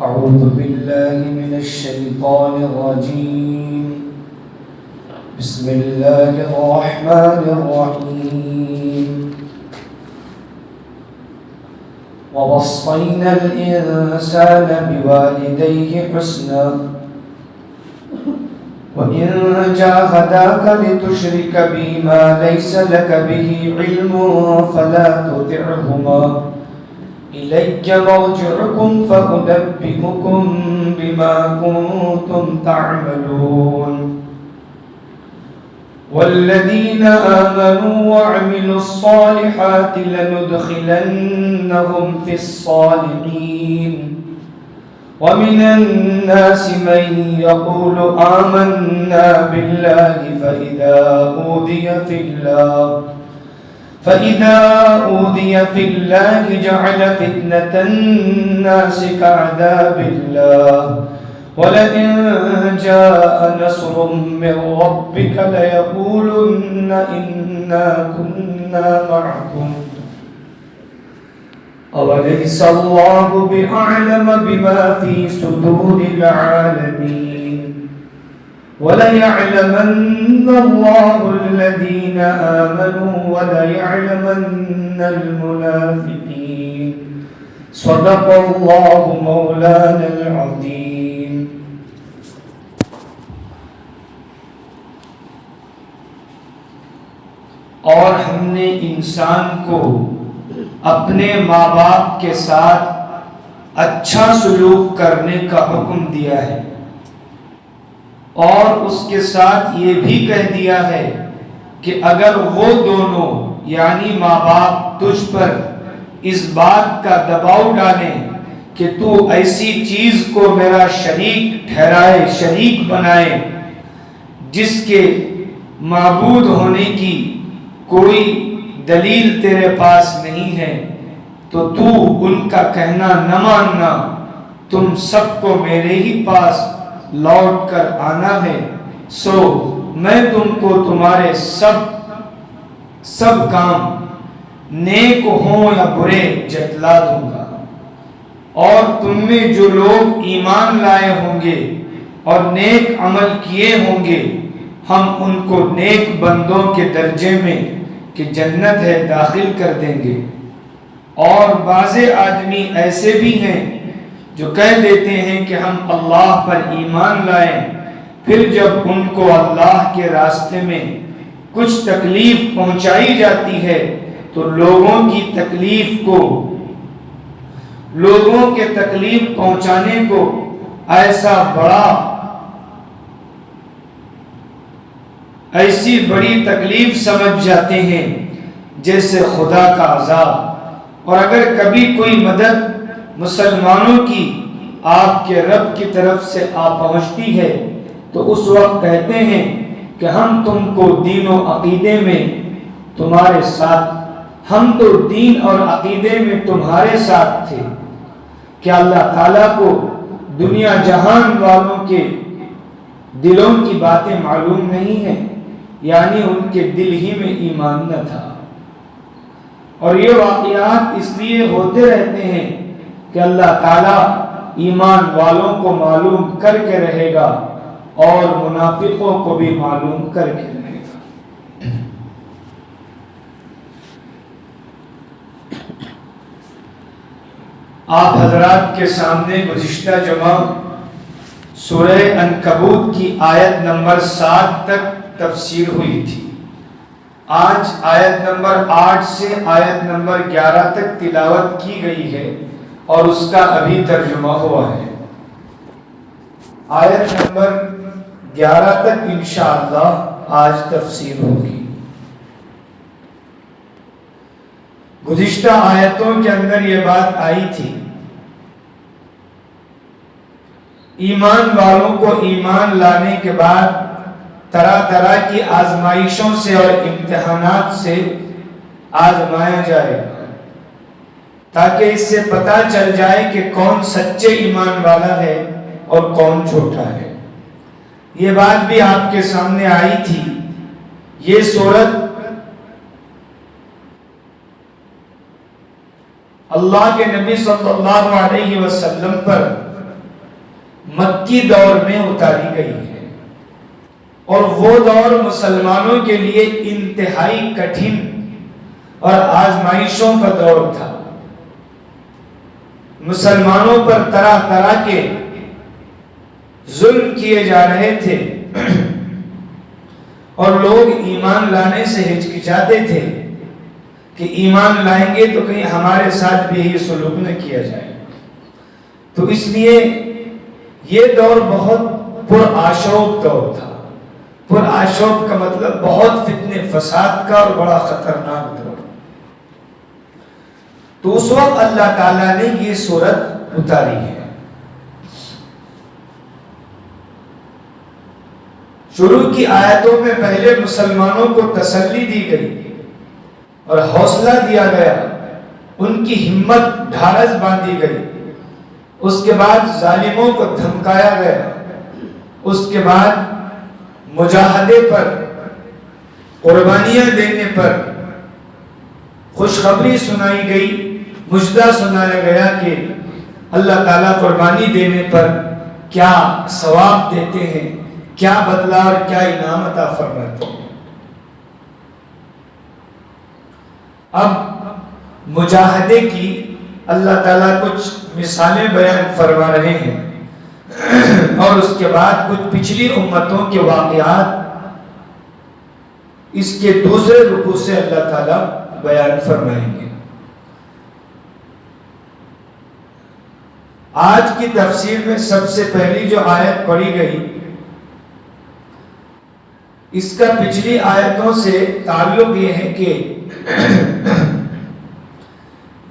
أعوذ بالله من الشيطان الرجيم. بسم الله الرحمن الرحيم. ووصينا الإنسان بوالديه حسنا وإن جاهداك لتشرك بي ما ليس لك به علم فلا تطعهما إلي مرجعكم فأنبئكم بما كنتم تعملون. والذين آمنوا وعملوا الصالحات لندخلنهم في الصالحين. ومن الناس من يقول آمنا بالله فإذا أوذي في الله جعل فتنة الناس كعذاب الله ولئن جاء نصر من ربك ليقولن إنا كنا معكم أوليس الله بأعلم بما في صدور العالمين وليعلمن الله الذين آمنوا وليعلمن المنافقين. صدق الله مولانا العظيم. اور ہم نے انسان کو اپنے ماں باپ کے ساتھ اچھا سلوک کرنے کا حکم دیا ہے اور اس کے ساتھ یہ بھی کہہ دیا ہے کہ اگر وہ دونوں یعنی ماں باپ تجھ پر اس بات کا دباؤ ڈالیں کہ تو ایسی چیز کو میرا شریک ٹھہرائے، شریک بنائے جس کے معبود ہونے کی کوئی دلیل تیرے پاس نہیں ہے، تو تو ان کا کہنا نہ ماننا، تم سب کو میرے ہی پاس لوٹ کر آنا ہے، سو میں تم کو تمہارے سب کام نیک ہوں یا برے جتلا دوں گا، اور تم میں جو لوگ ایمان لائے ہوں گے اور نیک عمل کیے ہوں گے ہم ان کو نیک بندوں کے درجے میں کہ جنت ہے داخل کر دیں گے۔ اور بعض آدمی ایسے بھی ہیں جو کہہ دیتے ہیں کہ ہم اللہ پر ایمان لائیں، پھر جب ان کو اللہ کے راستے میں کچھ تکلیف پہنچائی جاتی ہے تو لوگوں کے تکلیف پہنچانے کو ایسی بڑی تکلیف سمجھ جاتے ہیں جیسے خدا کا عذاب۔ اور اگر کبھی کوئی مدد مسلمانوں کی آپ کے رب کی طرف سے پہنچتی ہے تو اس وقت کہتے ہیں کہ ہم تم کو دین و عقیدے میں تمہارے ساتھ، ہم تو دین اور عقیدے میں تمہارے ساتھ تھے۔ کیا اللہ تعالیٰ کو دنیا جہان والوں کے دلوں کی باتیں معلوم نہیں ہیں؟ یعنی ان کے دل ہی میں ایمان نہ تھا۔ اور یہ واقعات اس لیے ہوتے رہتے ہیں کہ اللہ تعالیٰ ایمان والوں کو معلوم کر کے رہے گا اور منافقوں کو بھی معلوم کر کے رہے گا۔ آپ حضرات کے سامنے گزشتہ جمعہ سورہ عنکبوت کی آیت نمبر 7 تک تفسیر ہوئی تھی۔ آج آیت نمبر 8 سے آیت نمبر 11 تک تلاوت کی گئی ہے اور اس کا ابھی ترجمہ ہوا ہے۔ آیت نمبر 11 تک انشاءاللہ آج تفسیر ہوگی۔ گزشتہ آیتوں کے اندر یہ بات آئی تھی، ایمان والوں کو ایمان لانے کے بعد طرح طرح کی آزمائشوں سے اور امتحانات سے آزمایا جائے گا تاکہ اس سے پتہ چل جائے کہ کون سچے ایمان والا ہے اور کون جھوٹا ہے۔ یہ بات بھی آپ کے سامنے آئی تھی۔ یہ سورت اللہ کے نبی صلی اللہ علیہ وسلم پر مکی دور میں اتاری گئی ہے، اور وہ دور مسلمانوں کے لیے انتہائی کٹھن اور آزمائشوں کا دور تھا۔ مسلمانوں پر طرح طرح کے ظلم کیے جا رہے تھے، اور لوگ ایمان لانے سے ہچکچاتے تھے کہ ایمان لائیں گے تو کہیں ہمارے ساتھ بھی یہ سلوک نہ کیا جائے۔ تو اس لیے یہ دور بہت پرآشوب دور تھا۔ پرآشوب کا مطلب بہت فتنے فساد کا اور بڑا خطرناک دور۔ تو اس وقت اللہ تعالیٰ نے یہ سورت اتاری ہے۔ شروع کی آیتوں میں پہلے مسلمانوں کو تسلی دی گئی اور حوصلہ دیا گیا، ان کی ہمت ڈھارس باندھی گئی۔ اس کے بعد ظالموں کو دھمکایا گیا، اس کے بعد مجاہدے پر، قربانیاں دینے پر خوشخبری سنائی گئی، مجدہ سنایا گیا کہ اللہ تعالیٰ قربانی دینے پر کیا ثواب دیتے ہیں، کیا بدلہ اور کیا انعام عطا فرماتے ہیں۔ اب مجاہدے کی اللہ تعالیٰ کچھ مثالیں بیان فرما رہے ہیں، اور اس کے بعد کچھ پچھلی امتوں کے واقعات اس کے دوسرے رکوع سے اللہ تعالیٰ بیان فرمائیں گے۔ آج کی تفسیر میں سب سے پہلی جو آیت پڑھی گئی، اس کا پچھلی آیتوں سے تعلق یہ ہے کہ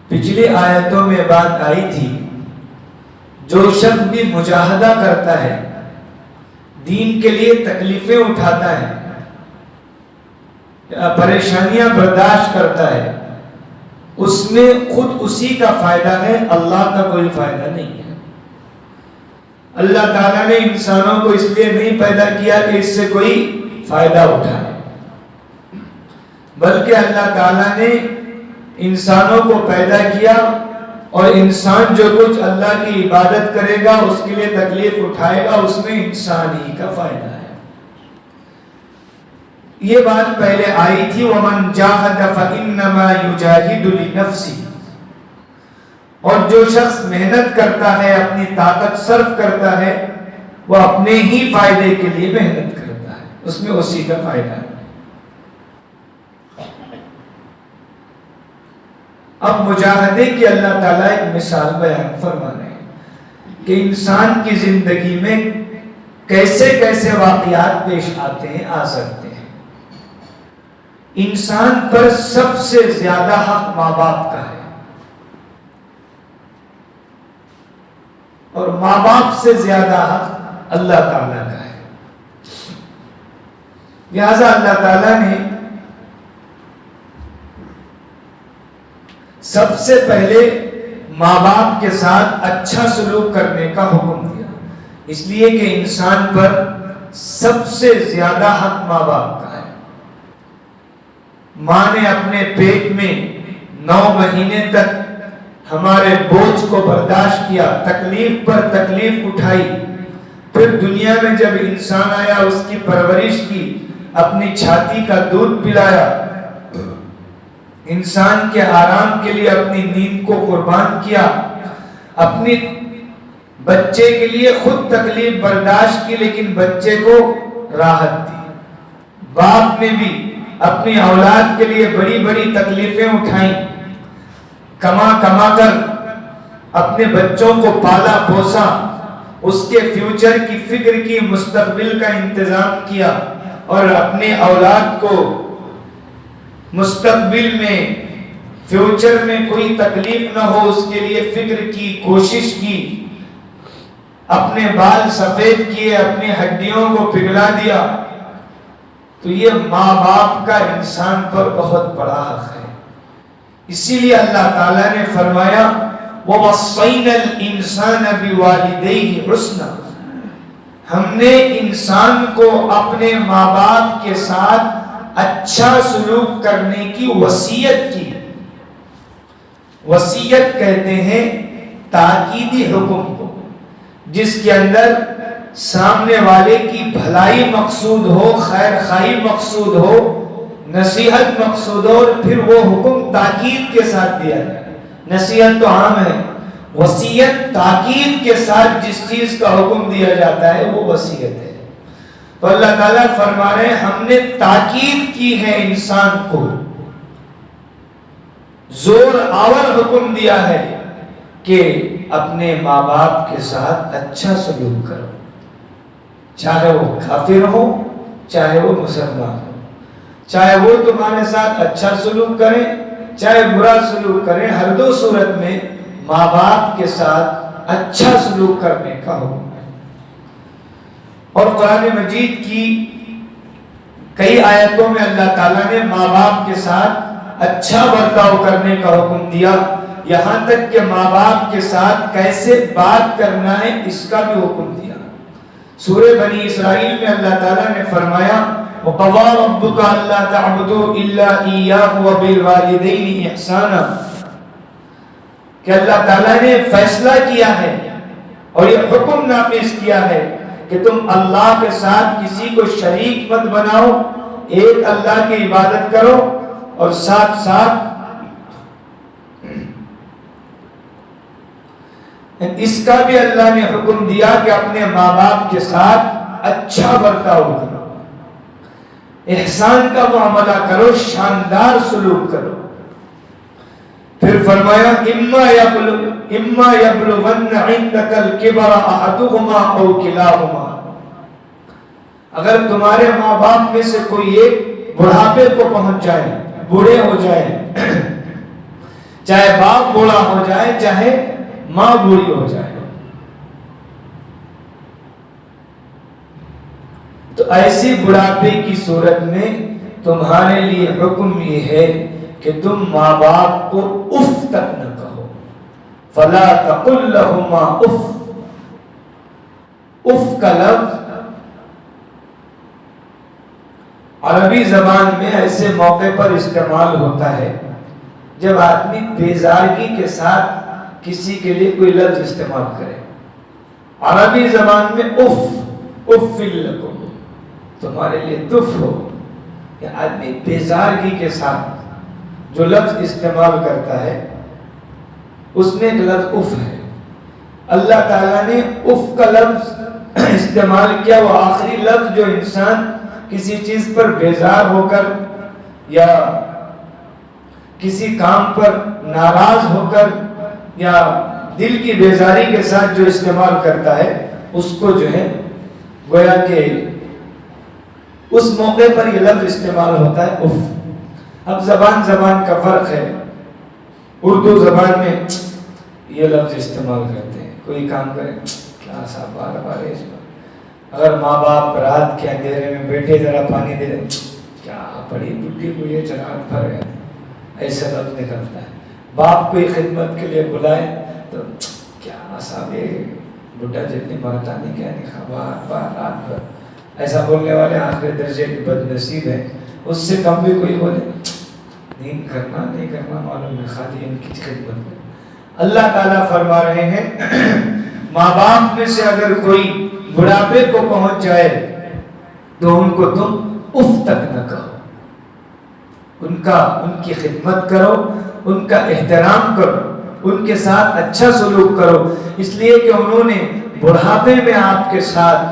پچھلی آیتوں میں بات آئی تھی جو شخص بھی مجاہدہ کرتا ہے، دین کے لیے تکلیفیں اٹھاتا ہے، پریشانیاں برداشت کرتا ہے، اس میں خود اسی کا فائدہ ہے، اللہ کا کوئی فائدہ نہیں ہے۔ اللہ تعالیٰ نے انسانوں کو اس لیے نہیں پیدا کیا کہ اس سے کوئی فائدہ اٹھائے، بلکہ اللہ تعالیٰ نے انسانوں کو پیدا کیا، اور انسان جو کچھ اللہ کی عبادت کرے گا، اس کے لیے تکلیف اٹھائے گا، اس میں انسان ہی کا فائدہ ہے۔ یہ بات پہلے آئی تھی، وَمَنْ جَاهَدَ فَإِنَّمَا يُجَاهِدُ لِنَفْسِهِ، اور جو شخص محنت کرتا ہے، اپنی طاقت صرف کرتا ہے، وہ اپنے ہی فائدے کے لیے محنت کرتا ہے، اس میں اسی کا فائدہ ہے۔ اب مجاہدے کی اللہ تعالیٰ ایک مثال بیان فرما رہے ہیں کہ انسان کی زندگی میں کیسے کیسے واقعات پیش آتے ہیں، آ سکتے ہیں۔ انسان پر سب سے زیادہ حق ماں باپ کا ہے، اور ماں باپ سے زیادہ حق اللہ تعالیٰ کا ہے۔ لہذا اللہ تعالیٰ نے سب سے پہلے ماں باپ کے ساتھ اچھا سلوک کرنے کا حکم دیا، اس لیے کہ انسان پر سب سے زیادہ حق ماں باپ کا ہے۔ ماں نے اپنے پیٹ میں 9 مہینے تک ہمارے بوجھ کو برداشت کیا، تکلیف پر تکلیف اٹھائی، پھر دنیا میں جب انسان آیا اس کی پرورش کی، اپنی چھاتی کا دودھ پلایا، انسان کے آرام کے لیے اپنی نیند کو قربان کیا، اپنی بچے کے لیے خود تکلیف برداشت کی لیکن بچے کو راحت دی۔ باپ نے بھی اپنی اولاد کے لیے بڑی بڑی تکلیفیں اٹھائیں، کما کما کر اپنے بچوں کو پالا پوسا، اس کے فیوچر کی فکر کی، مستقبل کا انتظام کیا، اور اپنے اولاد کو مستقبل میں، فیوچر میں کوئی تکلیف نہ ہو اس کے لیے فکر کی، کوشش کی، اپنے بال سفید کیے، اپنی ہڈیوں کو پگھلا دیا۔ تو یہ ماں باپ کا انسان پر بہت بڑا حق ہے۔ اسی لیے اللہ تعالیٰ نے فرمایا وَوَصَّيْنَا الْإِنسَانَ بِوَالِدَيْهِ حُسْنًا، ہم نے انسان کو اپنے ماں باپ کے ساتھ اچھا سلوک کرنے کی وصیت کی۔ وصیت کہتے ہیں تاکیدی حکم کو، جس کے اندر سامنے والے کی بھلائی مقصود ہو، خیر خواہی مقصود ہو، نصیحت مقصود ہو، اور پھر وہ حکم تاکید کے ساتھ دیا جائے۔ نصیحت تو عام ہے، وصیت تاکید کے ساتھ جس چیز کا حکم دیا جاتا ہے وہ وصیت ہے۔ تو اللہ تعالیٰ فرما رہے ہیں ہم نے تاکید کی ہے انسان کو، زور آور حکم دیا ہے کہ اپنے ماں باپ کے ساتھ اچھا سلوک کرو، چاہے وہ کافر ہو چاہے وہ مسلمان ہو، چاہے وہ تمہارے ساتھ اچھا سلوک کریں چاہے برا سلوک کریں، ہر دو صورت میں ماں باپ کے ساتھ اچھا سلوک کرنے کا حکم ہے۔ اور قرآن مجید کی کئی آیتوں میں اللہ تعالیٰ نے ماں باپ کے ساتھ اچھا برتاؤ کرنے کا حکم دیا، یہاں تک کہ ماں باپ کے ساتھ کیسے بات کرنا ہے اس کا بھی حکم دیا۔ سورہ بنی اسرائیل میں اللہ تعالیٰ نے فرمایا وَقَضَىٰ رَبُّكَ أَلَّا تَعْبُدُوا إِلَّا إِيَّاهُ وَبِالْوَالِدَيْنِ إِحْسَانًا، کہ اللہ تعالیٰ نے فیصلہ کیا ہے اور یہ حکم نافذ کیا ہے کہ تم اللہ کے ساتھ کسی کو شریک مت بناؤ، ایک اللہ کی عبادت کرو، اور ساتھ ساتھ اس کا بھی اللہ نے حکم دیا کہ اپنے ماں باپ کے ساتھ اچھا برتاؤ کرو، احسان کا معاملہ کرو، شاندار سلوک کرو۔ پھر فرمایا اما یبلغن عندک الکبر احدهما او کلاهما، اگر تمہارے ماں باپ میں سے کوئی ایک بڑھاپے کو پہنچ جائے، بوڑھے ہو جائے، چاہے باپ بوڑھا ہو جائے چاہے ماں بوڑھی ہو جائے، تو ایسی بڑھاپے کی صورت میں تمہارے لیے حکم یہ ہے کہ تم ماں باپ کو اف تک نہ کہو، فلا تقل لهما اف۔ اف کا لفظ عربی زبان میں ایسے موقع پر استعمال ہوتا ہے جب آدمی بیزارگی کے ساتھ کسی کے لیے کوئی لفظ استعمال کرے۔ عربی زبان میں اف، اف لکم، تمہارے لیے دف ہو، کہ آدمی بیزارگی کے ساتھ جو لفظ استعمال کرتا ہے اس میں ایک لفظ اف ہے۔ اللہ تعالیٰ نے اف کا لفظ استعمال کیا، وہ آخری لفظ جو انسان کسی چیز پر بیزار ہو کر یا کسی کام پر ناراض ہو کر یا دل کی بیزاری کے ساتھ جو استعمال کرتا ہے اس کو جو ہے گویا کہ اس موقع پر یہ لفظ استعمال ہوتا ہے اف۔ اب زبان کا فرق ہے، اردو زبان میں یہ لفظ استعمال کرتے ہیں، کوئی کام کرے کیا صاحب بار بار، اگر ماں باپ رات کے اندھیرے میں بیٹھے ذرا پانی دے دیں، کیا بڑی بڈھی کو یہ چراغ بھر گیا، ایسا لفظ نکلتا ہے۔ باپ کو خدمت کے لیے بلائے تو کیا صاحب یہ بڈھا جتنی مرتا نہیں کیا نہیں، بار بار رات بھر، ایسا بولنے والے آخری درجے کے بد نصیب ہیں۔ اس سے کم بھی کوئی بولے نیند کرنا نہیں کرنا معلوم ہے، خالی ان کی خدمت میں۔ اللہ تعالیٰ فرما رہے ہیں ماں باپ میں سے اگر کوئی بڑھاپے کو پہنچ جائے تو ان کو تم اف تک نہ کہو، ان کی خدمت کرو، ان کا احترام کرو، ان کے ساتھ اچھا سلوک کرو، اس لیے کہ انہوں نے بڑھاپے میں آپ کے ساتھ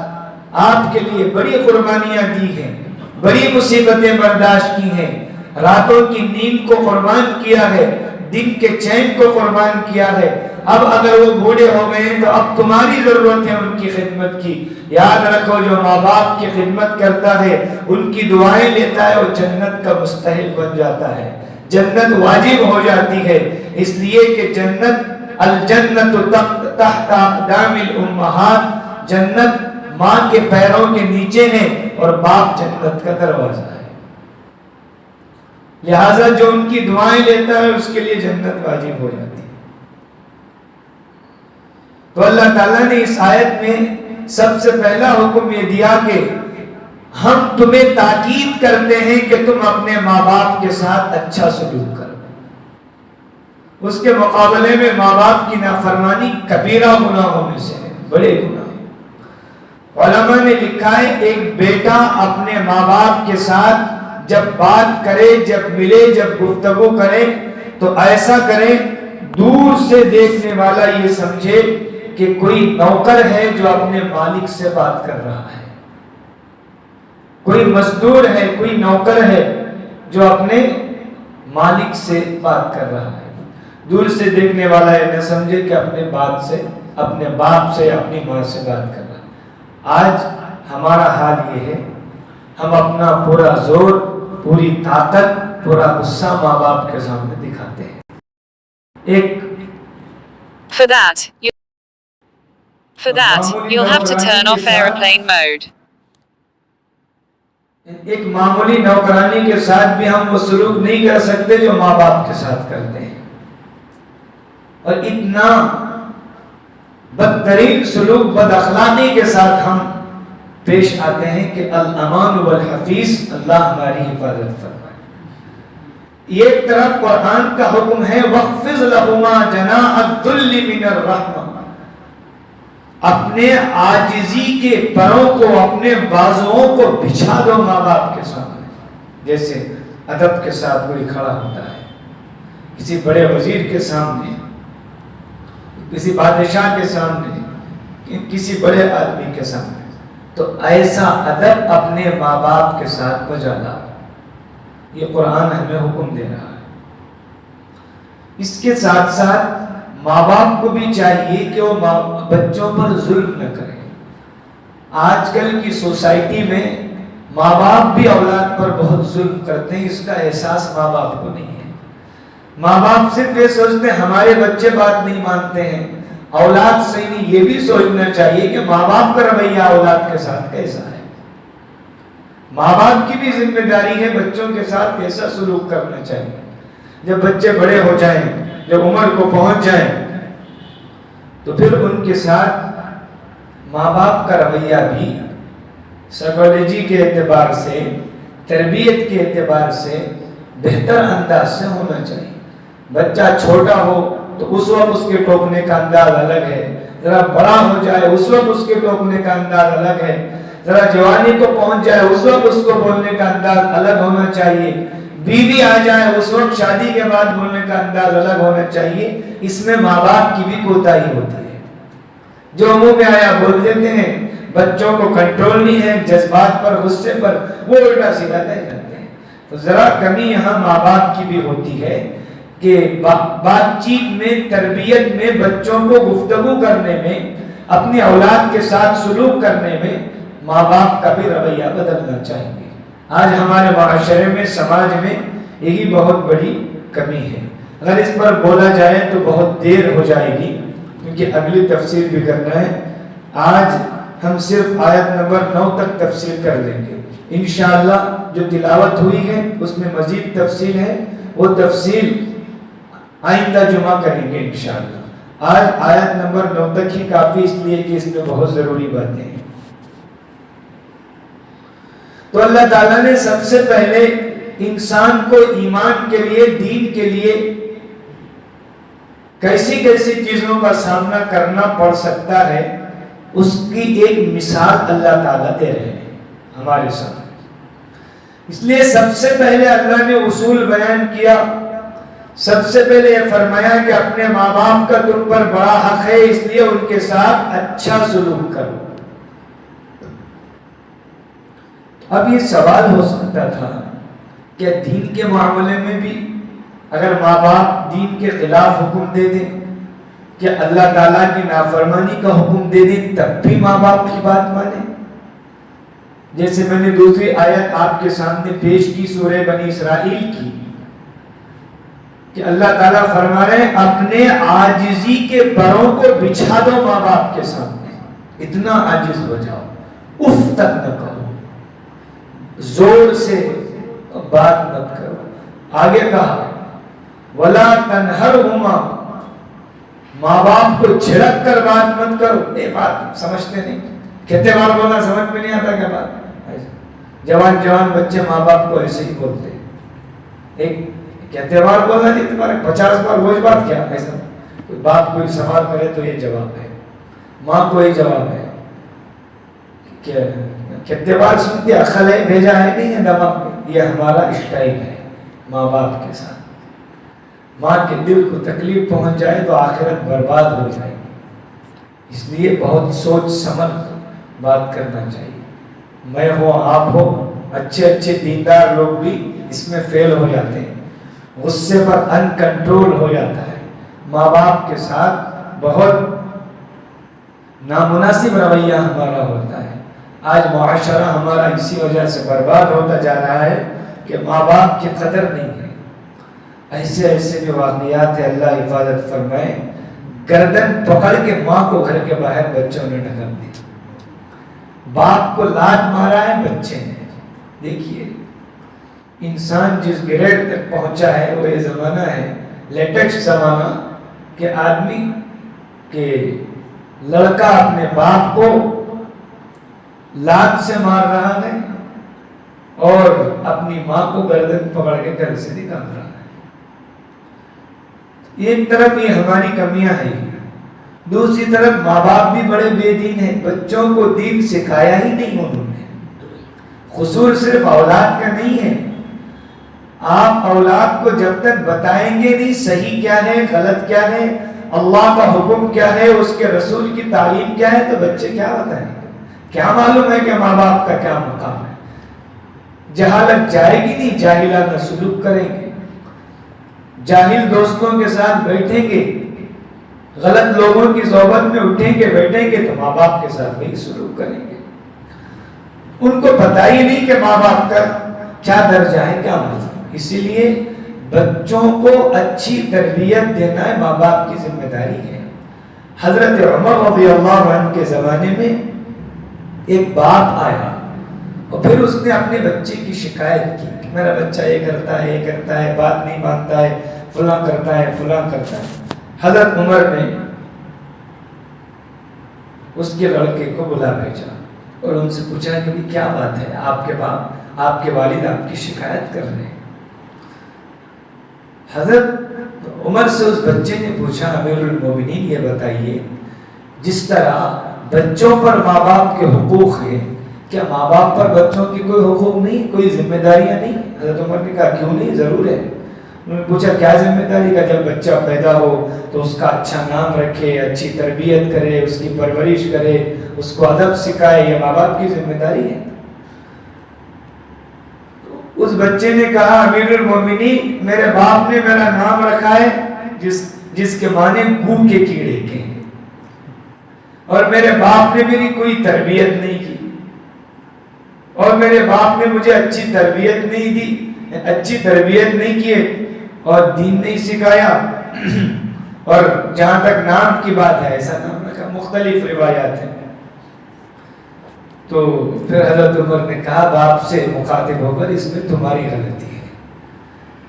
آپ کے لیے بڑی قربانیاں دی ہیں، بڑی مصیبتیں برداشت کی ہیں، راتوں کی نیند کو قربان کیا ہے، دن کے چین کو قربان کیا ہے۔ اب اگر وہ بوڑھے ہو گئے ہیں تو اب تمہاری ضرورت ہے ان کی خدمت کی۔ یاد رکھو جو ماں باپ کی خدمت کرتا ہے، ان کی دعائیں لیتا ہے، وہ جنت کا مستحق بن جاتا ہے، جنت واجب ہو جاتی ہے، اس لیے کہ جنت الجنت تحت اقدام الامہات، جنت ماں کے پیروں کے نیچے ہے اور باپ جنت کا دروازہ ہے، لہذا جو ان کی دعائیں لیتا ہے اس کے لیے جنت واجب ہو جاتی ہے۔ تو اللہ تعالیٰ نے اس آیت میں سب سے پہلا حکم یہ دیا کہ ہم تمہیں تاکید کرتے ہیں کہ تم اپنے ماں باپ کے ساتھ اچھا سلوک کرو۔ اس کے مقابلے میں ماں باپ کی نافرمانی کبیرہ گناہوں میں سے ہے، بڑے گناہ۔ علماء نے لکھا ہے ایک بیٹا اپنے ماں باپ کے ساتھ جب بات کرے، جب ملے، جب گفتگو کرے تو ایسا کرے دور سے دیکھنے والا یہ سمجھے کہ کوئی نوکر ہے جو اپنے مالک سے بات کر رہا ہے، کوئی مزدور ہے، کوئی نوکر ہے جو اپنے مالک سے بات کر رہا ہے۔ دور سے دیکھنے والا یہ نہ سمجھے کہ اپنے باپ سے، اپنے باپ سے، اپنی ماں سے بات کر رہا ہے۔ آج ہمارا حال یہ ہے، ہم اپنا پورا زور، پوری طاقت، پورا غصہ ماں باپ کے سامنے دکھاتے ہیں۔ For that, you'll have to turn off airplane mode. ایک معمولی نوکرانی کے ساتھ بھی ہم وہ سلوک نہیں کر سکتے جو ماں باپ کے ساتھ کرتے ہیں، اور اتنا بدترین سلوک، بد اخلاقی کے ساتھ ہم پیش آتے ہیں کہ الامان والحفیظ، اللہ ہماری حفاظت فرمائے۔ یہ ایک طرف قرآن کا حکم ہے وَخْفِضْ لَهُمَا جَنَاحَ الذُّلِّ مِنَ الرَّحْمَةِ، اپنے عاجزی کے پروں کو، اپنے بازوؤں کو بچھا دو ماں باپ کے سامنے۔ جیسے ادب کے ساتھ کوئی کھڑا ہوتا ہے کسی بڑے وزیر کے سامنے، کسی بادشاہ کے سامنے، کسی بڑے آدمی کے سامنے، تو ایسا ادب اپنے ماں باپ کے ساتھ بجا لاؤ۔ یہ قرآن ہمیں حکم دے رہا ہے۔ اس کے ساتھ ساتھ ماں باپ کو بھی چاہیے کہ وہ بچوں پر ظلم نہ کریں۔ آج کل کی سوسائٹی میں ماں باپ بھی اولاد پر بہت ظلم کرتے ہیں، اس کا احساس ماں باپ کو نہیں ہے۔ ماں باپ صرف یہ سوچتے ہیں ہمارے بچے بات نہیں مانتے ہیں، اولاد صحیح نہیں۔ یہ بھی سوچنا چاہیے کہ ماں باپ کا رویہ اولاد کے ساتھ کیسا ہے۔ ماں باپ کی بھی ذمہ داری ہے بچوں کے ساتھ کیسا سلوک کرنا چاہیے۔ جب بچے بڑے ہو جائیں، جب عمر کو پہنچ جائیں، تو پھر ان کے ساتھ ماں باپ کا رویہ بھی سائیکالوجی کے اعتبار سے، تربیت کے اعتبار سے بہتر انداز سے ہونا چاہیے۔ بچہ چھوٹا ہو تو اس وقت اس کے ٹوکنے کا انداز الگ ہے، ذرا بڑا ہو جائے اس وقت اس کے ٹوکنے کا انداز الگ ہے، ذرا جوانی کو پہنچ جائے اس وقت اس کو بولنے کا انداز الگ ہونا چاہیے، بیوی آ جائے اس وقت شادی کے بعد بولنے کا انداز الگ ہونا چاہیے۔ اس میں ماں باپ کی بھی کوتاہی ہوتی ہے، جو منہ میں آیا بول دیتے ہیں، بچوں کو کنٹرول نہیں ہے، جذبات پر، غصے پر وہ الٹا سیدھا کہہ جاتے ہیں۔ تو ذرا کمی یہاں ماں باپ کی بھی ہوتی ہے کہ بات چیت میں، تربیت میں، بچوں کو گفتگو کرنے میں، اپنی اولاد کے ساتھ سلوک کرنے میں ماں باپ کا بھی رویہ بدلنا چاہیے۔ آج ہمارے معاشرے میں، سماج میں یہی بہت بڑی کمی ہے۔ اگر اس پر بولا جائے تو بہت دیر ہو جائے گی، کیونکہ اگلی تفسیر بھی کرنا ہے۔ آج ہم صرف آیت نمبر 9 تک تفسیر کر لیں گے انشاءاللہ۔ جو تلاوت ہوئی ہے اس میں مزید تفصیل ہے، وہ تفصیل آئندہ جمعہ کریں گے انشاءاللہ۔ آج آیت نمبر 9 تک ہی کافی، اس لیے کہ اس میں بہت ضروری باتیں ہیں۔ تو اللہ تعالیٰ نے سب سے پہلے انسان کو ایمان کے لیے، دین کے لیے کیسی کیسی چیزوں کا سامنا کرنا پڑ سکتا ہے، اس کی ایک مثال اللہ تعالیٰ دے رہے ہیں ہمارے سامنے۔ اس لیے سب سے پہلے اللہ نے اصول بیان کیا، سب سے پہلے یہ فرمایا کہ اپنے ماں باپ کا تم پر بڑا حق ہے، اس لیے ان کے ساتھ اچھا سلوک کرو۔ اب یہ سوال ہو سکتا تھا کہ دین کے معاملے میں بھی اگر ماں باپ دین کے خلاف حکم دے دیں، کہ اللہ تعالیٰ کی نافرمانی کا حکم دے دیں، تب بھی ماں باپ کی بات مانیں؟ جیسے میں نے دوسری آیت آپ کے سامنے پیش کی سورہ بنی اسرائیل کی، کہ اللہ تعالیٰ فرما رہے ہیں اپنے عاجزی کے پروں کو بچھا دو ماں باپ کے سامنے، اتنا عاجز ہو جاؤ، اف تک نہ کہو، زور سے بات مت کرو۔ آگے کہا وَلَا تَنْهَرْهُمَا، ماں باپ کو جھڑک کر بات مت کرو۔ یہ بات سمجھتے نہیں، کہتے بار بولنا سمجھ میں نہیں آتا کیا بات؟ جوان بچے ماں باپ کو ایسے ہی بولتے ہیں، ایک کہتے بار بولنا نہیں، تمہارے 50 بار وہی بات کیا؟ ایسا کوئی باپ کوئی سوال کرے تو یہ جواب ہے۔ ماں کو ہی جواب ہے کہ کتنے بار سنتے عقل ہے بھیجا ہے نہیں ہے دماغ میں. یہ ہمارا اسٹائل ہے ماں باپ کے ساتھ. ماں کے دل کو تکلیف پہنچ جائے تو آخرت برباد ہو جائے گی. اس لیے بہت سوچ سمجھ بات کرنا چاہیے. میں ہو آپ ہو, اچھے اچھے دیندار لوگ بھی اس میں فیل ہو جاتے ہیں. غصے پر ان کنٹرول ہو جاتا ہے. ماں باپ کے ساتھ بہت نامناسب رویہ ہمارا ہوتا ہے. آج معاشرہ ہمارا اسی وجہ سے برباد ہوتا جا رہا ہے کہ ماں باپ کی قدر نہیں ہے. ایسے ایسے بھی واقعات ہیں, اللہ حفاظت فرمائے. گردن پکڑ کے ماں کو گھر کے باہر بچوں نے ڈھکل دی. باپ کو لات مارا ہے بچے نے. دیکھیے انسان جس گریڈ تک پہنچا ہے وہ یہ زمانہ ہے, لیٹسٹ زمانہ, کہ آدمی کہ لڑکا اپنے باپ کو لات سے مار رہا ہے اور اپنی ماں کو گردن پکڑ کے گھر سے نکال رہا ہے. ایک طرف یہ ہماری کمیاں ہیں, دوسری طرف ماں باپ بھی بڑے بے دین ہیں. بچوں کو دین سکھایا ہی نہیں انہوں نے. قصور صرف اولاد کا نہیں ہے. آپ اولاد کو جب تک بتائیں گے نہیں صحیح کیا ہے غلط کیا ہے, اللہ کا حکم کیا ہے, اس کے رسول کی تعلیم کیا ہے, تو بچے کیا بتائیں گے؟ کیا معلوم ہے کہ ماں باپ کا کیا مقام ہے؟ جہالت جائے گی نہیں, جاہلانہ سلوک کریں گے. جاہل دوستوں کے ساتھ بیٹھیں گے, غلط لوگوں کی صحبت میں اٹھیں گے بیٹھیں گے, تو ماں باپ کے ساتھ وہی سلوک کریں گے. ان کو پتہ ہی نہیں کہ ماں باپ کا کیا درجہ ہے, کیا مطلب. اسی لیے بچوں کو اچھی تربیت دینا ہے ماں باپ کی ذمہ داری ہے. حضرت عمر رضی اللہ عنہ کے زمانے میں ایک باپ آیا اور پھر اس نے اپنے بچے کی شکایت کی کہ میرا بچہ یہ کرتا ہے, بات نہیں مانتا ہے, فلاں کرتا ہے. حضرت عمر نے اس کے لڑکے کو بلا بھیجا اور ان سے پوچھا کہ کیا بات ہے, آپ کے باپ, آپ کے والد آپ کی شکایت کر رہے ہیں. حضرت عمر سے اس بچے نے پوچھا, امیر المومنین یہ بتائیے, جس طرح بچوں پر ماں باپ کے حقوق ہیں, کیا ماں باپ پر بچوں کی کوئی حقوق نہیں, کوئی ذمہ داریاں نہیں؟ حضرت عمر نے کہا کیوں نہیں, ضرور ہے. انہوں نے پوچھا کیا ذمہ داری کا؟ جب بچہ پیدا ہو تو اس کا اچھا نام رکھے, اچھی تربیت کرے, اس کی پرورش کرے, اس کو ادب سکھائے, یہ ماں باپ کی ذمہ داری ہے. اس بچے نے کہا امیر المومنین میرے باپ نے میرا نام رکھا ہے جس کے معنی گو کے کیڑے کے, اور میرے باپ نے میری کوئی تربیت نہیں کی, اور میرے باپ نے مجھے اچھی تربیت نہیں دی, اچھی تربیت نہیں کی اور دین نہیں سکھایا, اور جہاں تک نام کی بات ہے ایسا نام رکھا. مختلف روایات ہیں. تو پھر حضرت عمر نے کہا باپ سے مخاطب ہو کر اس میں تمہاری غلطی ہے,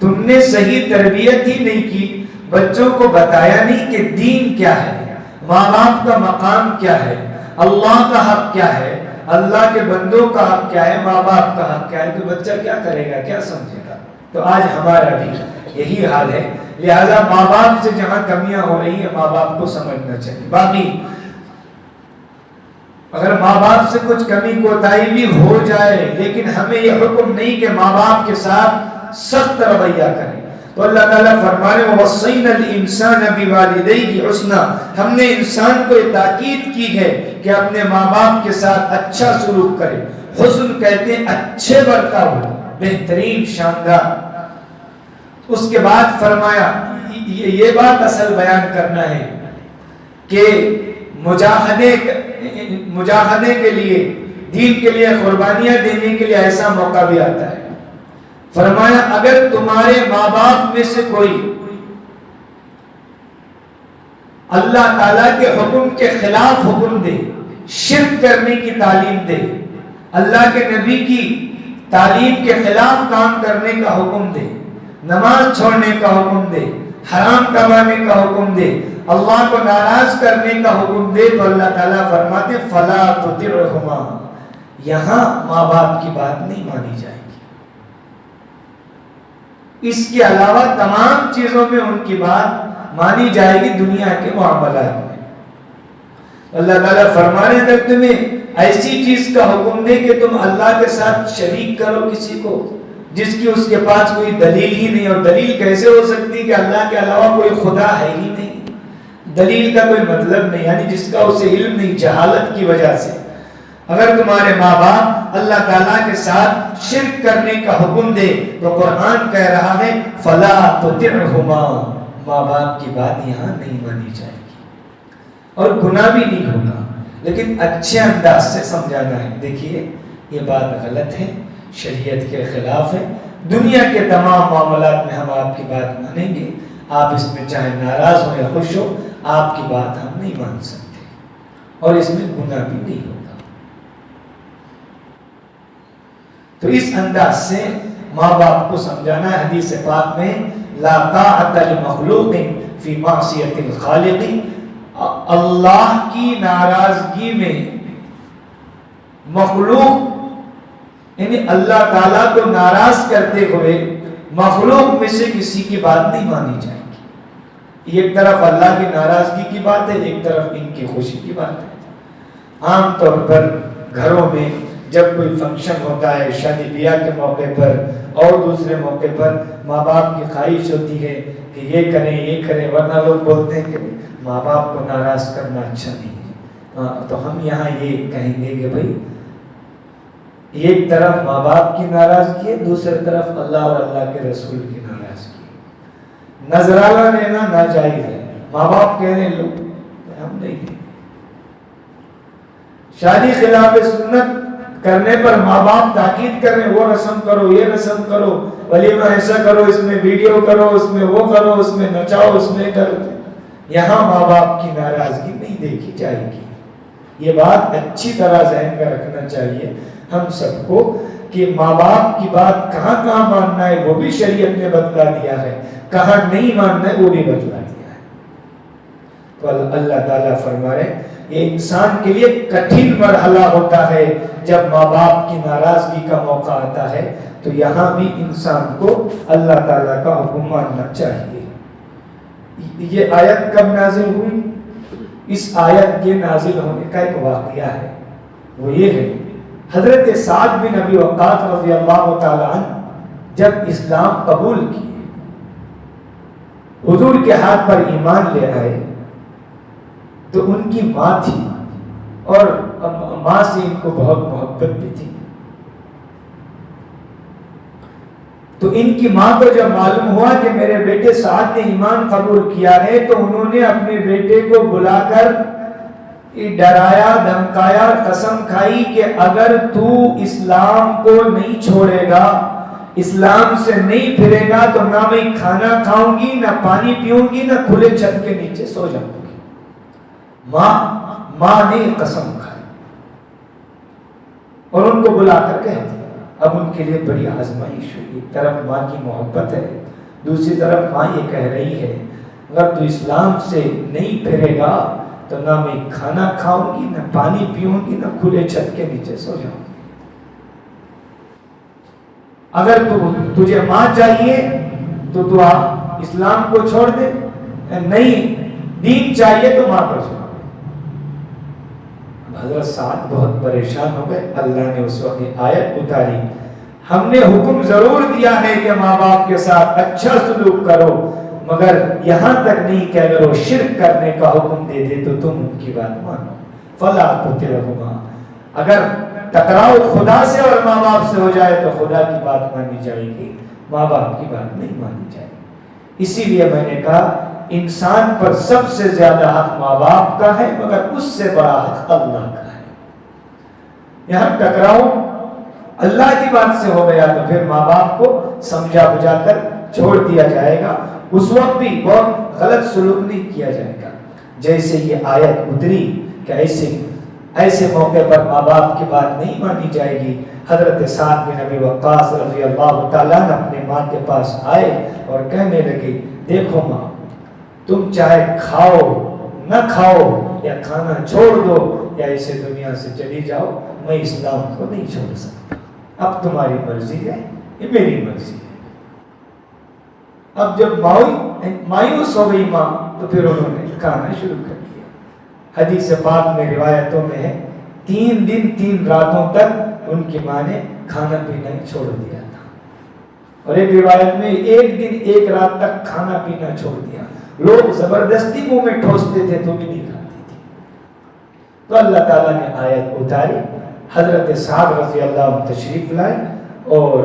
تم نے صحیح تربیت ہی نہیں کی, بچوں کو بتایا نہیں کہ دین کیا ہے, ماں باپ کا مقام کیا ہے, اللہ کا حق کیا ہے, اللہ کے بندوں کا حق کیا ہے, ماں باپ کا حق کیا ہے. تو بچہ کیا کرے گا, کیا سمجھے گا؟ تو آج ہمارا بھی یہی حال ہے. لہذا ماں باپ سے جہاں کمیاں ہو رہی ہیں ماں باپ کو سمجھنا چاہیے. باقی اگر ماں باپ سے کچھ کمی کوتاہی بھی ہو جائے, لیکن ہمیں یہ حکم نہیں کہ ماں باپ کے ساتھ سخت رویہ کریں. تو اللہ تعالیٰ فرمانے وَوَصَّيْنَا الْإِنسَانَ بِوَالِدَيْهِ حُسْنًا, ہم نے انسان کو یہ تاکید کی ہے کہ اپنے ماں باپ کے ساتھ اچھا سلوک کرے. حسن کہتے ہیں اچھے برتاؤ, بہترین, شاندار. اس کے بعد فرمایا یہ بات اصل بیان کرنا ہے کہ مجاہدے کے لیے, دین کے لیے قربانیاں دینے کے لیے ایسا موقع بھی آتا ہے. فرمایا اگر تمہارے ماں باپ میں سے کوئی اللہ تعالیٰ کے حکم کے خلاف حکم دے, شرک کرنے کی تعلیم دے, اللہ کے نبی کی تعلیم کے خلاف کام کرنے کا حکم دے, نماز چھوڑنے کا حکم دے, حرام کمانے کا حکم دے, اللہ کو ناراض کرنے کا حکم دے, تو اللہ تعالیٰ فرماتے فلا تطعهما, یہاں ماں باپ کی بات نہیں مانی جائے گی. اس کے علاوہ تمام چیزوں میں ان کی بات مانی جائے گی دنیا کے معاملات میں. اللہ تعالیٰ فرمانے اگر تمہیں ایسی چیز کا حکم دے کہ تم اللہ کے ساتھ شریک کرو کسی کو جس کی اس کے پاس کوئی دلیل ہی نہیں، اور دلیل کیسے ہو سکتی کہ اللہ کے علاوہ کوئی خدا ہے ہی نہیں، دلیل کا کوئی مطلب نہیں، یعنی جس کا اسے علم نہیں، جہالت کی وجہ سے اگر تمہارے ماں باپ اللہ تعالیٰ کے ساتھ شرک کرنے کا حکم دے تو قرآن کہہ رہا ہے فلا تطعہما، ماں باپ کی بات یہاں نہیں مانی جائے گی اور گناہ بھی نہیں ہوگا، لیکن اچھے انداز سے سمجھانا ہے، دیکھیے یہ بات غلط ہے، شریعت کے خلاف ہے، دنیا کے تمام معاملات میں ہم آپ کی بات مانیں گے، آپ اس میں چاہے ناراض ہو یا خوش ہو آپ کی بات ہم نہیں مان سکتے اور اس میں گناہ بھی نہیں ہوگا۔ تو اس انداز سے ماں باپ کو سمجھانا ہے، حدیث پاک میں لا طاعت لمخلوق فی معصیت الخالق، اللہ کی ناراضگی میں مخلوق یعنی اللہ تعالیٰ کو ناراض کرتے ہوئے مخلوق میں سے کسی کی بات نہیں مانی جائے گی۔ ایک طرف اللہ کی ناراضگی کی بات ہے، ایک طرف ان کی خوشی کی بات ہے۔ عام طور پر گھروں میں جب کوئی فنکشن ہوتا ہے، شادی بیاہ کے موقع پر اور دوسرے موقع پر ماں باپ کی خواہش ہوتی ہے کہ یہ کریں، ورنہ لوگ بولتے ہیں کہ ماں باپ کو ناراض کرنا اچھا نہیں ہے، تو ہم یہاں یہ کہیں گے کہ بھائی ایک طرف ماں باپ کی ناراضگی ہے، دوسری طرف اللہ اور اللہ کے رسول کی ناراضگی، نذرانہ لینا ناجائز ہے، ماں باپ کہہ رہے لوگ ہم نہیں دیں، شادی خلاف سنت کرنے پر ماں باپ تاکید کر رہے ہیں وہ رسم کرو، یہ رسم کرو، ولیمہ ایسا کرو، اس میں ویڈیو کرو، اس میں وہ کرو، اس میں نچاؤ، اس میں کرو، یہاں ماں باپ کی ناراضگی نہیں دیکھی جائے گی۔ یہ بات اچھی طرح ذہن میں رکھنا چاہیے ہم سب کو کہ ماں باپ کی بات کہاں کہاں ماننا ہے وہ بھی شریعت نے بتلا دیا ہے، کہاں نہیں ماننا ہے وہ بھی بتلا دیا ہے۔ تو اللہ تعالیٰ فرما رہے یہ انسان کے لیے کٹھن مرحلہ ہوتا ہے جب ماں باپ کی ناراضگی کا موقع آتا ہے، تو یہاں بھی انسان کو اللہ تعالیٰ کا حکم ماننا چاہیے۔ یہ آیت کب نازل ہوئی؟ اس آیت کے نازل ہونے کا ایک واقعہ ہے، وہ یہ ہے حضرت سعد بن ابی وقاص رضی اللہ تعالیٰ عنہ جب اسلام قبول کیے، حضور کے ہاتھ پر ایمان لے آئے، تو ان کی ماں تھی اور ماں سے ان کو بہت محبت بھی تھی، تو ان کی ماں کو جب معلوم ہوا کہ میرے بیٹے سعد نے ایمان قبول کیا ہے، تو انہوں نے اپنے بیٹے کو بلا کر ڈرایا، دھمکایا، قسم کھائی کہ اگر تو اسلام کو نہیں چھوڑے گا، اسلام سے نہیں پھرے گا، تو نہ میں کھانا کھاؤں گی، نہ پانی پیوں گی، نہ کھلے چھت کے نیچے سو جاؤں گی۔ ماں نے قسم کھائی اور ان کو بلا کر کہہ دیا۔ اب ان کے لیے بڑی آزمائش ہوئی، ایک طرف ماں کی محبت ہے، دوسری طرف ماں یہ کہہ رہی ہے اگر تو اسلام سے نہیں پھرے گا تو نہ میں کھانا کھاؤں گی، نہ پانی پیوں گی، نہ کھلے چھت کے نیچے سو جاؤں گی۔ اگر تجھے ماں چاہیے تو تو آپ اسلام کو چھوڑ دے، نہیں دین چاہیے تو ماں پر چھوڑ۔ حضرت سعد بہت پریشان ہو گئے، اللہ نے اس وقت آیت اتاری، ہم نے حکم ضرور دیا ہے کہ ماں باپ کے ساتھ اچھا سلوک کرو، مگر یہاں تک نہیں کہ اگر وہ شرک کرنے کا حکم دے دے تو تم ان کی بات مانو، فلا تطعہما، اگر ٹکراؤ خدا سے اور ماں باپ سے ہو جائے تو خدا کی بات مانی جائے گی، ماں باپ کی بات نہیں مانی جائے گی۔ اسی لیے میں نے کہا انسان پر سب سے زیادہ حق ماں باپ کا ہے، مگر اس سے بڑا حق اللہ کا ہے۔ یہاں ٹکراؤ اللہ کی بات سے ہو گیا تو پھر ماں باپ کو سمجھا بجھا کر چھوڑ دیا جائے گا، اس وقت بھی بہت غلط سلوک نہیں کیا جائے گا۔ جیسے یہ آیت اتری کہ ایسے موقع پر ماں باپ کی بات نہیں مانی جائے گی، حضرت سعد بن ابی وقاص رضی اللہ تعالیٰ عنہ اپنے ماں کے پاس آئے اور کہنے لگے دیکھو ماں، تم چاہے کھاؤ نہ کھاؤ یا کھانا چھوڑ دو یا اسے دنیا سے چلی جاؤ، میں اسلام کو نہیں چھوڑ سکتا، اب تمہاری مرضی ہے، یہ میری مرضی ہے۔ اب جب مایوس ہو گئی ماں تو پھر انہوں نے کھانا شروع کر دیا۔ حدیث پاک میں روایتوں میں ہے 3 دن 3 راتوں تک ان کی ماں نے کھانا پینا چھوڑ دیا تھا، اور ایک روایت میں 1 دن 1 رات تک کھانا پینا چھوڑ دیا. لوگ زبردستی منہ میں ٹھوستے تھے تو بھی نہیں کھاتی تھی. تو اللہ تعالیٰ نے آیت اتاری، حضرت سعد رضی اللہ عنہ تشریف لائے اور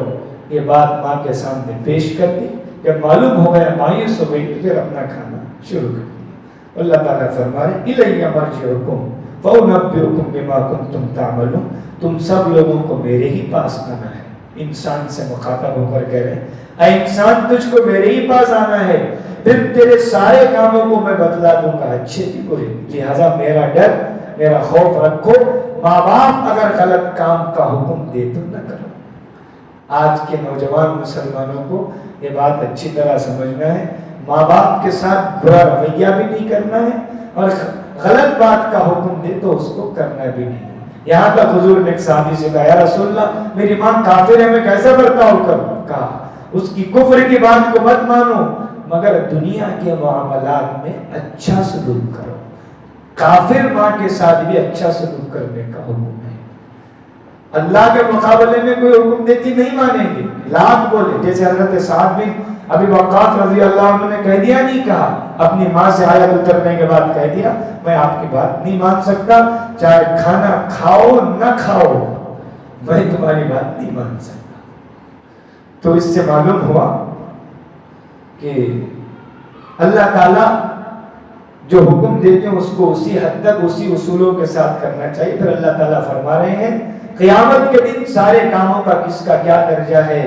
یہ بات ماں کے سامنے پیش کر دی. جب معلوم ہو گیا مایوس ہو گئی تو پھر اپنا کھانا شروع کر دیا. اللہ تعالیٰ فرما رہے الیہ مرجعکم فانبئکم بما کنتم تعملون، تم سب لوگوں کو میرے ہی پاس آنا ہے. انسان سے مخاطب ہو کر کہہ رہے ہیں اے انسان تجھ کو میرے ہی پاس آنا ہے، پھر تیرے سارے کاموں کو میں بتلا دوں گا، اچھے بھی برے. لہٰذا میرا ڈر میرا خوف رکھو. ماں باپ اگر غلط کام کا حکم دے تو نہ کرو. آج کے نوجوان مسلمانوں کو یہ بات اچھی طرح سمجھنا ہے، ماں باپ کے ساتھ برا رویہ بھی نہیں کرنا ہے اور غلط بات کا حکم دے تو اس کو کرنا بھی نہیں. یہاں تک حضور نے ایک صحابی سے کہا یا رسول اللہ میری ماں کافر ہے، میں کیسا برتاؤ کروں؟ کہا اس کی کفر کی بات کو مت مانو مگر دنیا کے معاملات میں اچھا سلوک کرو. کافر ماں کے ساتھ بھی اچھا سلوک کرنے کا حکم ہے. اللہ کے مقابلے میں کوئی حکم دیتی نہیں مانیں گے، لاکھ بولے. جیسے حضرت سعد بن ابی وقاص رضی اللہ عنہ نے کہہ دیا نہیں کہا، اپنی ماں سے آیت اترنے کے بعد کہہ دیا میں آپ کی بات نہیں مان سکتا، چاہے کھانا کھاؤ نہ کھاؤ میں تمہاری بات نہیں مان سکتا. تو اس سے معلوم ہوا کہ اللہ تعالیٰ جو حکم دیتے ہیں اس کو اسی حد تک اسی اصولوں کے ساتھ کرنا چاہیے. پھر اللہ تعالیٰ فرما رہے ہیں قیامت کے دن سارے کاموں کا کس کا کیا درجہ ہے،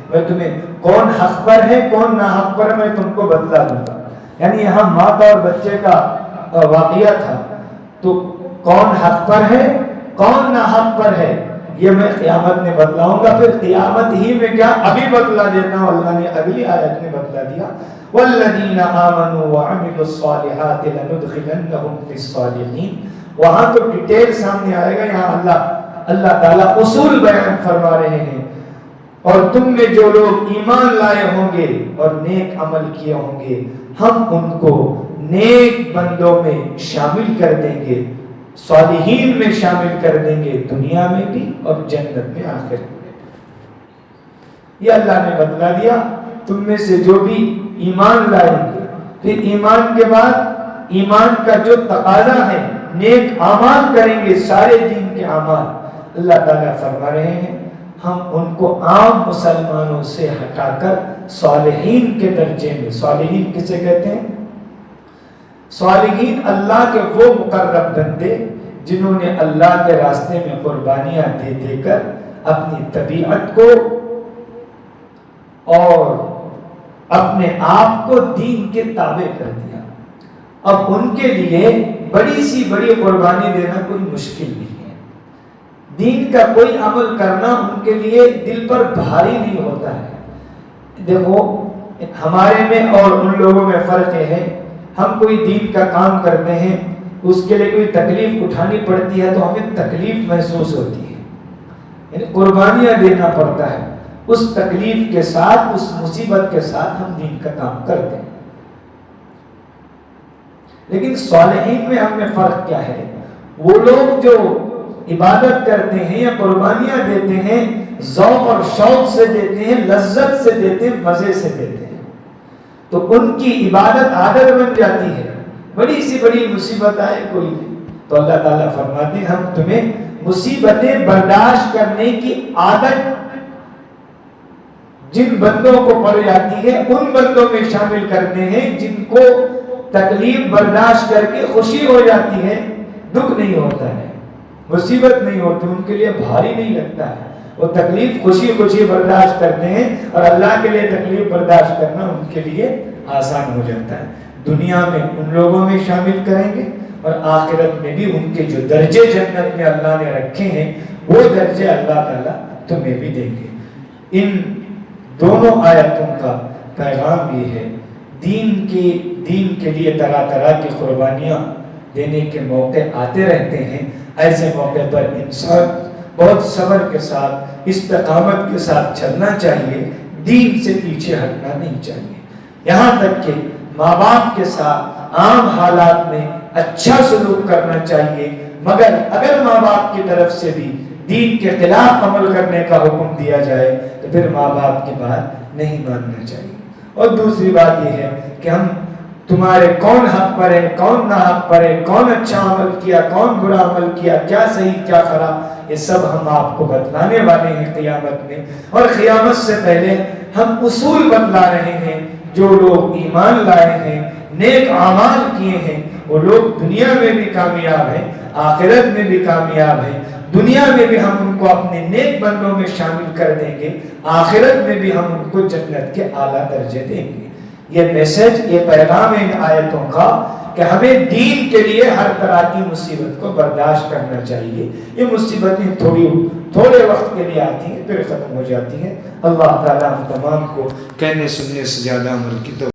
میں تمہیں کون حق پر ہے کون نہ حق پر ہے میں تم کو بتلا دوں گا. یعنی یہاں ماں اور بچے کا واقعہ تھا، تو کون حق پر ہے کون نہ حق پر ہے یہ میں قیامت میں بتلاؤں گا. پھر قیامت ہی میں کیا ابھی بتلا دیتا ہوں. اللہ نے اگلی آیت میں بتلا دیا والذین آمنوا وعملوا الصالحات لندخلنہم فی الصالحین. وہاں تو ڈیٹیل سامنے آئے گا، یہاں اللہ تعالیٰ اصول بیان فرما رہے ہیں. اور تم میں جو لوگ ایمان لائے ہوں گے اور نیک عمل کیے ہوں گے ہم ان کو نیک بندوں میں شامل کر دیں گے، صالحین میں شامل کر دیں گے، دنیا میں بھی اور جنت میں آخرت میں. یہ اللہ نے بتلا دیا. تم میں سے جو بھی ایمان لائیں گے، پھر ایمان کے بعد ایمان کا جو تقاضا ہے نیک اعمال کریں گے، سارے دین کے اعمال. اللہ تعالیٰ فرما رہے ہیں ہم ان کو عام مسلمانوں سے ہٹا کر صالحین کے درجے میں. صالحین کسے کہتے ہیں؟ صالحین اللہ کے وہ مقرب بندے جنہوں نے اللہ کے راستے میں قربانیاں دے دے کر اپنی طبیعت کو اور اپنے آپ کو دین کے تابع کر دیا. اب ان کے لیے بڑی سی بڑی قربانی دینا کوئی مشکل نہیں ہے. دین کا کوئی عمل کرنا ان کے لیے دل پر بھاری نہیں ہوتا ہے. دیکھو ہمارے میں اور ان لوگوں میں فرق ہے، ہم کوئی دین کا کام کرتے ہیں اس کے لیے کوئی تکلیف اٹھانی پڑتی ہے تو ہمیں تکلیف محسوس ہوتی ہے، یعنی قربانیاں دینا پڑتا ہے. اس تکلیف کے ساتھ اس مصیبت کے ساتھ ہم دین کا کام کرتے ہیں. لیکن صالحین میں ہم میں فرق کیا ہے؟ وہ لوگ جو عبادت کرتے ہیں یا قربانیاں دیتے ہیں ذوق اور شوق سے دیتے ہیں، لذت سے دیتے ہیں، مزے سے دیتے ہیں، تو ان کی عبادت عادت بن جاتی ہے. بڑی سی بڑی مصیبت آئے کوئی نہیں تو اللہ تعالیٰ فرماتے ہیں ہم تمہیں مصیبتیں برداشت کرنے کی عادت جن بندوں کو پڑ جاتی ہے ان بندوں میں شامل کرتے ہیں جن کو تکلیف برداشت کر کے خوشی ہو جاتی ہے، دکھ نہیں ہوتا ہے، مصیبت نہیں ہوتی، ان کے لیے بھاری نہیں لگتا ہے. وہ تکلیف خوشی خوشی برداشت کرتے ہیں اور اللہ کے لیے تکلیف برداشت کرنا ان کے لیے آسان ہو جاتا ہے. دنیا میں ان لوگوں میں شامل کریں گے اور آخرت میں بھی ان کے جو درجے جنت میں اللہ نے رکھے ہیں وہ درجے اللہ تعالیٰ تمہیں بھی دیں گے. ان دونوں آیتوں کا پیغام یہ ہے دین کے لیے طرح طرح کی قربانیاں دینے کے موقع آتے رہتے ہیں. ایسے موقع پر انسان بہت صبر کے ساتھ استقامت کے ساتھ چلنا چاہیے، دین سے پیچھے ہٹنا نہیں چاہیے. یہاں تک کہ ماں باپ کے ساتھ عام حالات میں اچھا سلوک کرنا چاہیے، مگر اگر ماں باپ کی طرف سے بھی دین کے خلاف عمل کرنے کا حکم دیا جائے تو پھر ماں باپ کی بات نہیں ماننا چاہیے۔ اور دوسری بات یہ ہے کہ ہم تمہارے کون حق پر ہے، کون نہ حق پر ہے، کون اچھا عمل کیا، کون برا عمل کیا، کیا صحیح کیا خراب، یہ سب ہم آپ کو بتلانے والے ہیں قیامت میں۔ اور قیامت سے پہلے ہم اصول بتلا رہے ہیں۔ جو لوگ ایمان لائے ہیں، نیک اعمال کیے ہیں، وہ لوگ دنیا میں بھی کامیاب ہیں، آخرت میں بھی کامیاب ہیں۔ دنیا میں بھی ہم ان کو اپنے نیک بندوں میں شامل کر دیں گے، آخرت میں بھی ہم ان کو جنت کے اعلیٰ درجے دیں گے۔ یہ میسج، یہ پیغام ہے ان آیتوں کا کہ ہمیں دین کے لیے ہر طرح کی مصیبت کو برداشت کرنا چاہیے۔ یہ مصیبتیں تھوڑے وقت کے لیے آتی ہیں، پھر ختم ہو جاتی ہیں۔ اللہ تعالیٰ ہم تمام کو کہنے سننے سے زیادہ عمل کی توفیق